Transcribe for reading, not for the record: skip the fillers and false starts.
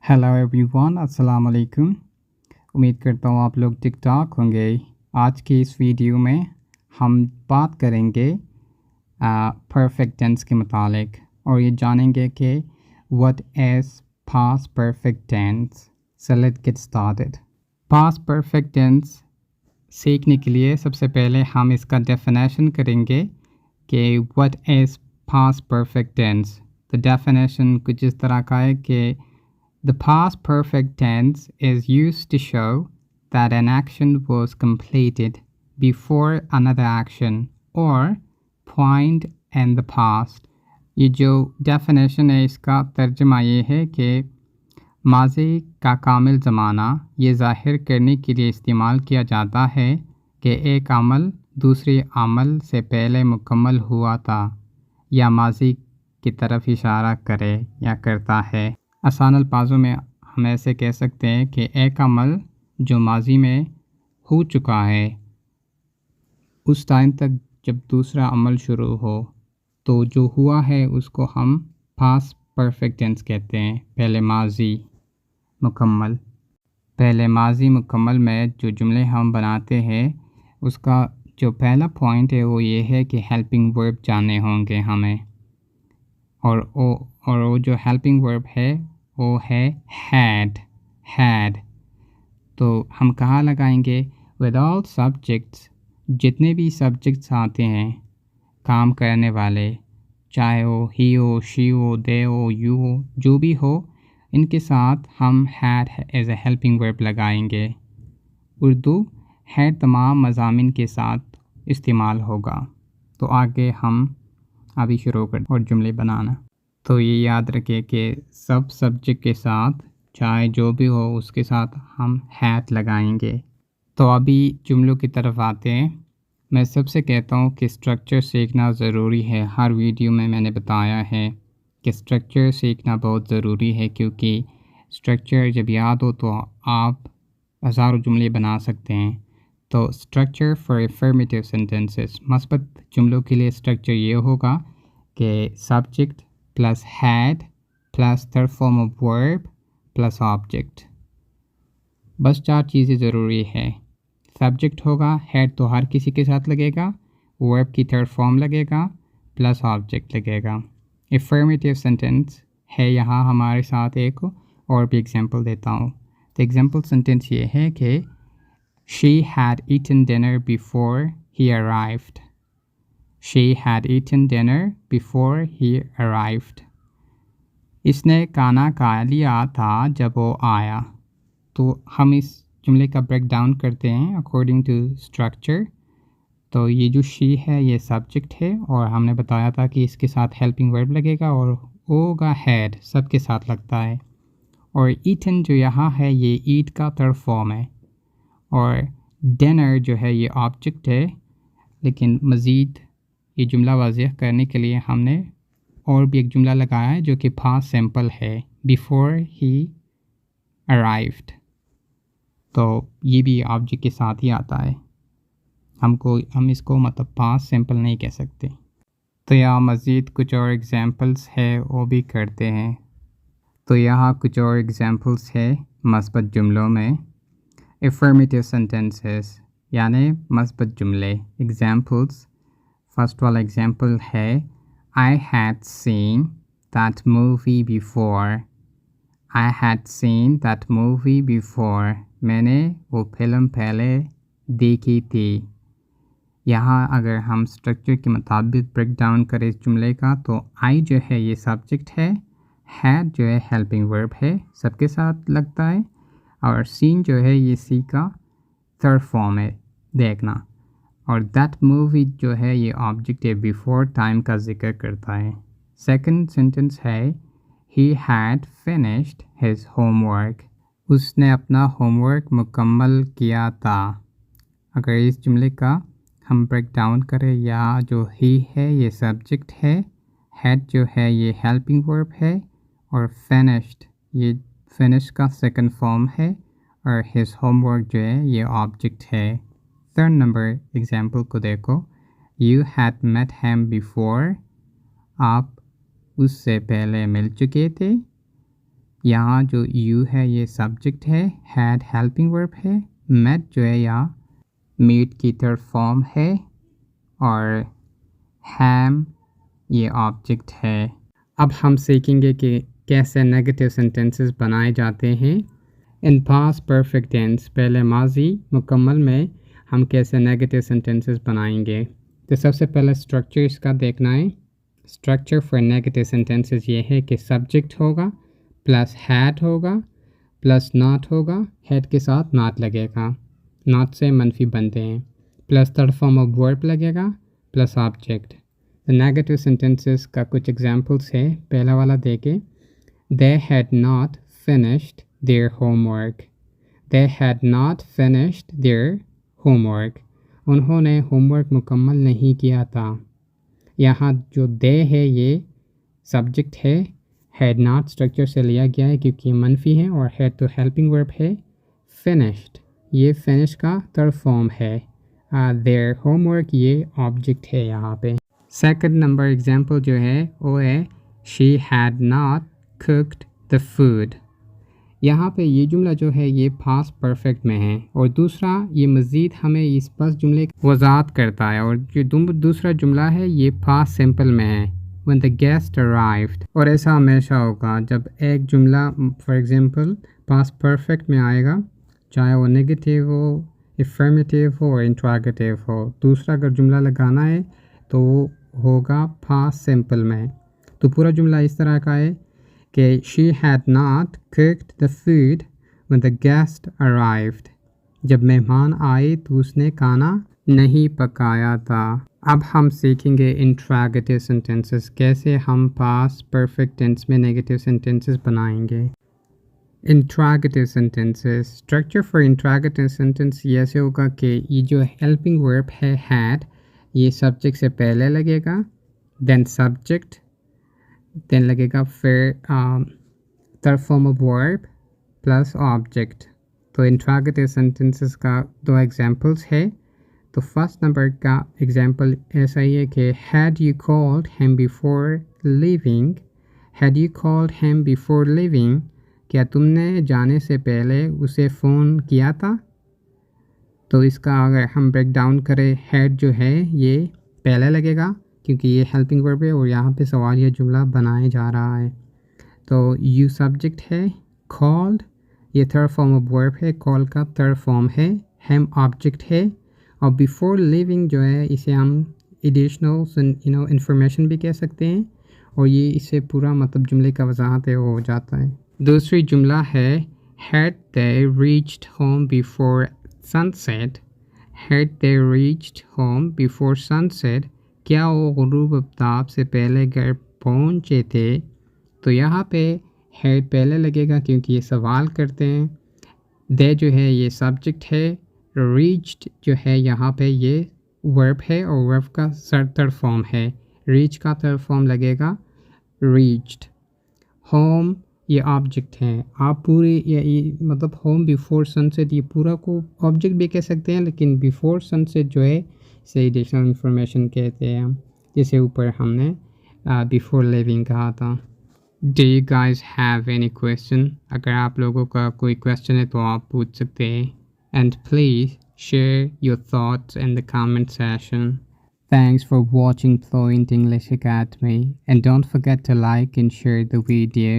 Hello everyone, अस्सलाम वालेकुम। उम्मीद करता हूँ आप लोग ठीक ठाक होंगे। आज की इस वीडियो में हम बात करेंगे परफेक्ट टेंस के मुतालिक और ये जानेंगे कि what is past perfect tense. So let's get started. Past perfect tense सीखने के लिए सबसे पहले हम इसका डेफिनेशन करेंगे कि what is past perfect tense. तो डेफिनेशन कुछ इस तरह का है कि the past perfect tense is used to show that an action was completed before another action or point in the past। ये जो definition है इसका तर्जुमा ये है कि माज़ी का कामिल ज़माना ये ज़ाहिर करने के लिए इस्तेमाल किया जाता है कि एक अमल दूसरे अमल से पहले मुकम्मल हुआ था या माज़ी की तरफ इशारा करे या करता है। आसान अल्फाजों में हम ऐसे कह सकते हैं कि एक अमल जो माजी में हो चुका है उस टाइम तक जब दूसरा अमल शुरू हो तो जो हुआ है उसको हम पास्ट परफेक्ट टेंस कहते हैं। पहले माजी मुकम्मल में जो जुमले हम बनाते हैं उसका जो पहला पॉइंट है वो ये है कि हेल्पिंग वर्ब जाने होंगे हमें और वो जो हेल्पिंग वर्ब है वो है हैड। तो हम कहाँ लगाएंगे? विद ऑल सब्जेक्ट्स, जितने भी सब्जेक्ट्स आते हैं काम करने वाले, चाहे वो ही हो, शी हो, दे हो, यू हो, जो भी हो, इनके साथ हम had as a helping verb लगाएंगे। उर्दू हैड तमाम मज़ामिन के साथ इस्तेमाल होगा। तो आगे हम अभी शुरू कर और जुमले बनाना। तो ये याद रखें कि सब सब्जेक्ट के साथ चाहे जो भी हो उसके साथ हम हैड लगाएंगे। तो अभी जुमलों की तरफ आते हैं। मैं सबसे कहता हूँ कि स्ट्रक्चर सीखना ज़रूरी है। हर वीडियो में मैंने बताया है कि स्ट्रक्चर सीखना बहुत ज़रूरी है, क्योंकि स्ट्रक्चर जब याद हो तो आप हज़ारों जुमले बना सकते हैं। तो स्ट्रक्चर फॉर अफर्मेटिव सेंटेंसेस, मस्बत जुमलों के लिए स्ट्रक्चर ये होगा कि subject plus had plus third form of verb plus object. बस 4 चीज़ें ज़रूरी है। सब्जेक्ट होगा, हैड तो हर किसी के साथ लगेगा, वर्ब की थर्ड फॉर्म लगेगा प्लस ऑब्जेक्ट लगेगा। अफर्मेटिव सेंटेंस है यहाँ हमारे साथ एक और भी एग्जांपल देता हूँ। तो एग्जांपल सेंटेंस ये है कि she had eaten dinner before he arrived. She had eaten dinner before he arrived। इसने खाना खा लिया था जब वो आया। तो हम इस जुमले का ब्रेक डाउन करते हैं अकॉर्डिंग टू स्ट्रक्चर। तो ये जो शी है ये सब्जेक्ट है और हमने बताया था कि इसके साथ हेल्पिंग वर्ब लगेगा और होगा हैड, सबके साथ लगता है। और ईटन जो यहाँ है ये ईट का थर्ड फॉर्म है और डिनर जो है ये ऑब्जेक्ट है। लेकिन मज़ीद ये जुमला वाज़ेह करने के लिए हमने और भी एक जुमला लगाया है जो कि पास्ट सिंपल है, बिफोर ही अराइव्ड। तो ये भी ऑब्जेक्ट के साथ ही आता है। हम इसको मतलब पास्ट सिंपल नहीं कह सकते। तो यहाँ मज़ीद कुछ और एग्जांपल्स है वो भी करते हैं। तो यहाँ कुछ और एग्जांपल्स है मस्बत जुमलों में। अफर्मेटिव सेंटेंसेस यानी मस्बत जुमले। एग्जांपल्स, फर्स्ट वाला एग्जांपल है I had seen that movie before। I had seen that movie before। मैंने वो फिल्म पहले देखी थी। यहाँ अगर हम स्ट्रक्चर के मुताबिक ब्रेक डाउन करें इस जुमले का तो I जो है ये सब्जेक्ट है, had जो है हेल्पिंग वर्ब है, सबके साथ लगता है, और seen जो है ये सी का थर्ड फॉर्म है, देखना, और दैट मूवी जो है ये ऑब्जेक्ट है, बिफोर टाइम का जिक्र करता है। सेकंड सेंटेंस है he had finished his homework. उसने अपना होमवर्क मुकम्मल किया था। अगर इस जुमले का हम ब्रेक डाउन करें, या जो ही है ये सब्जेक्ट है, हैड जो है ये हेल्पिंग वर्ब है, और फिनिश्ड ये फिनिश का सेकंड फॉर्म है, और हिज होमवर्क जो है ये ऑब्जेक्ट है। थर्ड नंबर एग्जाम्पल को देखो, you had met him before. आप उससे पहले मिल चुके थे। यहाँ जो यू है ये सब्जेक्ट है, हैड हेल्पिंग वर्ब है, मेट जो है यहाँ मीट की थर्ड फॉर्म है और हैम ये ऑब्जेक्ट है। अब हम सीखेंगे कि कैसे नेगेटिव सेंटेंसेस बनाए जाते हैं। इन पास्ट परफेक्ट टेंस पहले माजी मुकम्मल में हम कैसे नेगेटिव सेंटेंसेस बनाएंगे। तो सबसे पहले स्ट्रक्चर इसका देखना है। स्ट्रक्चर फॉर नेगेटिव सेंटेंसेस ये है कि सब्जेक्ट होगा प्लस हैड होगा प्लस नॉट होगा, हैड के साथ नॉट लगेगा, नॉट से मनफी बनते हैं, plus third form of verb लगेगा प्लस ऑब्जेक्ट। नेगेटिव सेंटेंसेस का कुछ एग्जांपल्स है। पहला वाला देखें, they had not finished their homework. They had not finished their homework, उन्होंने होमवर्क मुकम्मल नहीं किया था। यहाँ जो दे है ये सब्जेक्ट है, हैड नॉट स्ट्रक्चर से लिया गया है क्योंकि मनफी है, और हैड तो हेल्पिंग वर्ब है। फिनिश्ड ये फिनिश का थर्ड फॉर्म है। देयर होमवर्क ये ऑब्जेक्ट है यहाँ पे। सेकंड नंबर एग्जांपल जो है वो है she had not cooked the food. यहाँ पे ये जुमला जो है ये पास्ट परफेक्ट में है, और दूसरा ये मज़ीद हमें इस पास जुमले की वजाहत करता है, और जो दूसरा जुमला है ये पास्ट सिंपल में है, when the guest arrived। और ऐसा हमेशा होगा जब एक जुमला फॉर एग्जांपल पास्ट परफेक्ट में आएगा, चाहे वो नेगेटिव हो, इफर्मेटिव हो और इंट्रोगेटिव हो। दूसरा अगर जुमला लगाना है तो वो होगा पास्ट सिंपल में। तो पूरा जुमला इस तरह का है कि she had not cooked the food when the guest arrived। जब मेहमान आए तो उसने खाना नहीं पकाया था। अब हम सीखेंगे इंट्रोगेटिव सेंटेंसेस, कैसे हम पास्ट परफेक्ट टेंस में नेगेटिव सेंटेंसेस बनाएंगे। Interrogative sentences, structure for interrogative sentence ये ऐसे होगा कि ये जो हेल्पिंग वर्ब है हैड, ये सब्जेक्ट से पहले लगेगा, देन सब्जेक्ट, देन लगेगा फिर third form of verb plus object. तो इंट्रोगेटिव सेंटेंसेस का दो एग्जांपल्स है। तो फर्स्ट नंबर का एग्जांपल ऐसा ही है कि had you called him before leaving. Had you called him before leaving, क्या तुमने जाने से पहले उसे फ़ोन किया था। तो इसका अगर हम ब्रेक डाउन करें, हैड जो है ये पहले लगेगा क्योंकि ये हेल्पिंग वर्ब है और यहाँ पे सवाल या जुमला बनाया जा रहा है। तो यू सब्जेक्ट है, कॉल्ड ये थर्ड फॉर्म ऑफ वर्ब है, कॉल का थर्ड फॉर्म है, हिम ऑब्जेक्ट है, और बिफोर लिविंग जो है इसे हम एडिशनल इंफॉर्मेशन भी कह सकते हैं, और ये इससे पूरा मतलब जुमले का वजाहत है वो हो जाता है। दूसरी जुमला है had they reached home before sunset. Had they reached home before sunset, क्या वो गुरूब आफ्ताब से पहले घर पहुँचे थे। तो यहाँ पे हैड पहले लगेगा क्योंकि ये सवाल करते हैं, दे जो है ये सब्जेक्ट है, रीच्ड जो है यहाँ पे ये वर्ब है और वर्ब का थर्ड फॉर्म है, रीच का थर्ड फॉर्म लगेगा रीच्ड। होम ये ऑब्जेक्ट है। आप पूरी ये मतलब होम बिफोर सनसेट ये पूरा को ऑब्जेक्ट भी कह सकते हैं, लेकिन बिफोर सनसेट जो है इसे एडिशनल इंफॉर्मेशन कहते हैं हम, जैसे ऊपर हमने बिफोर लिविंग कहा था। Do you guys have any question? अगर आप लोगों का कोई क्वेश्चन है तो आप पूछ सकते हैं, and please share your thoughts in the comment session. Thanks for watching Fluent English Academy, and don't forget to like and share the video.